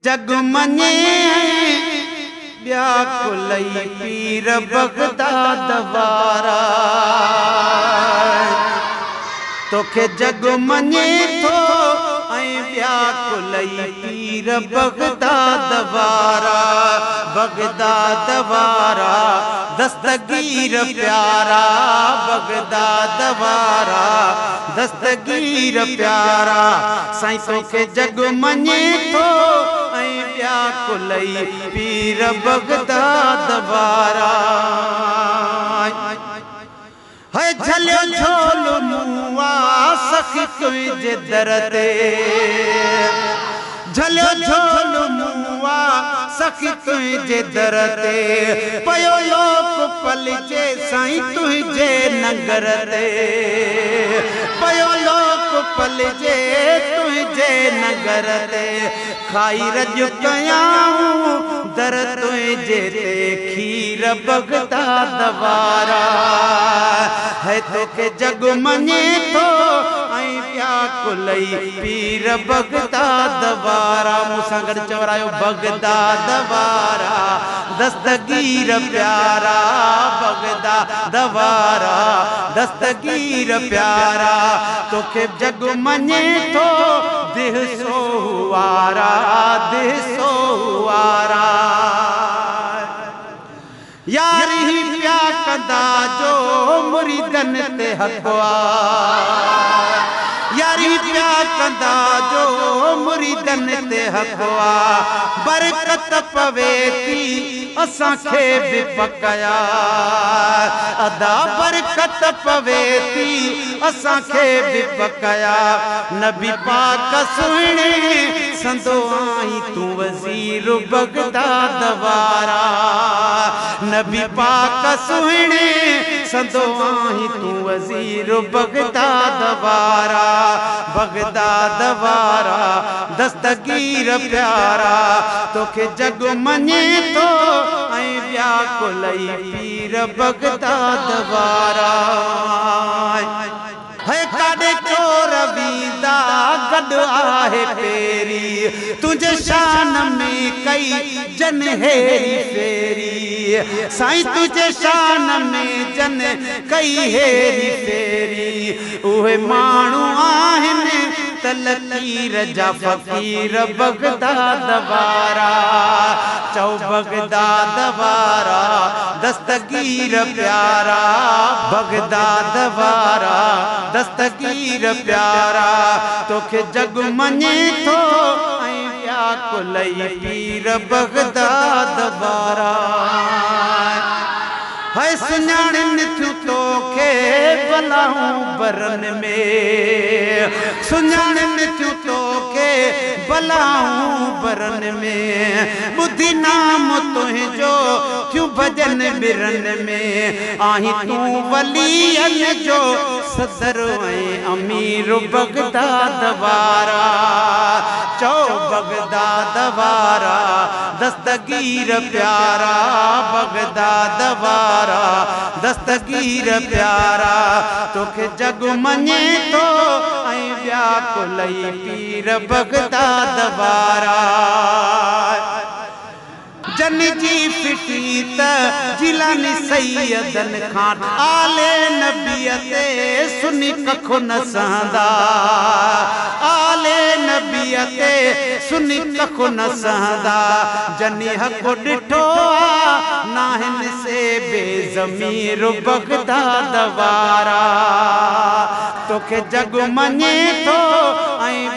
जग मने व्याकुलई पीर बगदाद वारा तोखे जग मने थो व्याकुलई पीर बगदाद वारा दस्तगीर प्यारा बगदाद वारा दस्तगीर प्यारा साईं तोखे जग मने थो व्याकुलई पीर बगदाद वारा है झलियो झोल मुआ सखी तुझे दर ते झलियो झोल मुआ सखी तुझे दर ते पयो लोक पलजे साईं तुझे नगर ते पयो लोक पलजे तुझे नगर ते खाई रज कयाऊं दर तुझे ते खीर बगदाद वारा है तोखे जग मने थो व्याकुलई पीर बगदाद वारा मूंसां गॾु चवरायो बगदाद वारा दस्तगीर प्यारा बगदाद वारा दस्तगीर प्यारा तोखे जग मने थो दिह सोवारा यारी ही प्या कंदा जो मुरीदन ते हक़वा यारी प्या कंदा जो मुरीदन ते हक़वा बरकत पवे थी असां खे भी पकया अदा बरकत पवे थी असां खे भी पकया नबी पाक सुहिणे संदो आई तू वज़ीर बगदाद वारा नबी पाक सुहिणे संदो आई तू वज़ीर बगदाद वारा दस्तगीर प्यारा तोखे जग मने थो व्याकुलई पीर बगदाद वारा है काॾे चोर वींदा गॾु आहे फेरी तुझे शान में कई जन हेरी फेरी साईं तुझे शान में जन कई हेरी फेरी उहे माण्हू आहिनि तलकीर जा फ़कीर बगदाद वारा चौ बगदाद वारा दस्तगीर प्यारा बगदाद वारा दस्तगीर प्यारा तोखे जग मने थो व्याकुलई पीर बगदाद वारा है सुञाणनि थियूं तोखे बलाऊं बरन में सुञाणनि थियूं तोखे बलाऊं बरन में ॿुधी नाम तुंहिंजो थियूं भॼन बिरन में आहीं तूं वलीअन जो सदर ऐं अमीर बगदाद वारा चौ बगदाद वारा दस्तगीर प्यारा बगदाद वारा दस्तगीर प्यारा तोखे जग मने थो व्याकुलई पीर बगदाद वारा जन जी फिटी त जिलानी सैयदन खां आले नबीअ ते सुनी कखो न सहंदा आले नबीअ ते सुनी कखो न सहंदा जनी हक़ ॾिठो नाहिन से बेज़मीर बगदाद वारा तोखे जग मने थो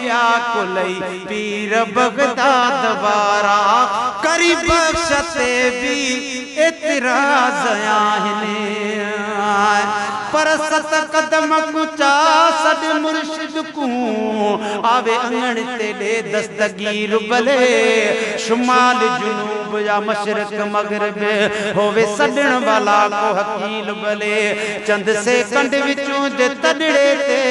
व्याकुलई पीर बगदाद वारा करी बख्शते भी एतिराज़ आहिनि पर सत कदम कुचा सद मुर्शिद को आवे अंगण ते दे दस्तगीर भले शुमाल जुनूब या मशरक मगरिब होवे सडण वाला को हकील भले चंद से कंड विचों जे तड़ड़े ते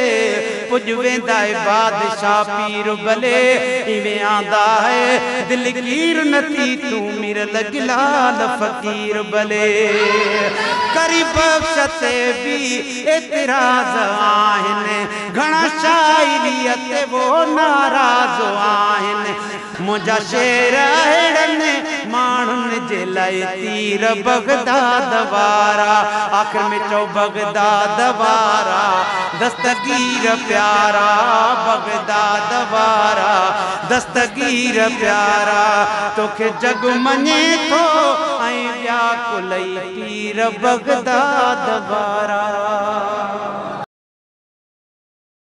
पुज वेंदा बादशाह पीर भले इवें आंदा है दिलगीर नथी तू मेरे लगिलाल फकीर भले करी बख्शते भी एतिराज़ आहिनि घणा शाइरीअ ते वो नाराज़ आहिनि मुझा शेर अहिड़नि माण्हुनि जे लाइ तीर बगदाद वारा आख़िर में चओ बगदाद वारा दस्तगीर प्यारा बगदाद वारा दस्तगीर प्यारा तोखे जग मञे थो ऐं व्याकुलई पीर बगदाद वारा।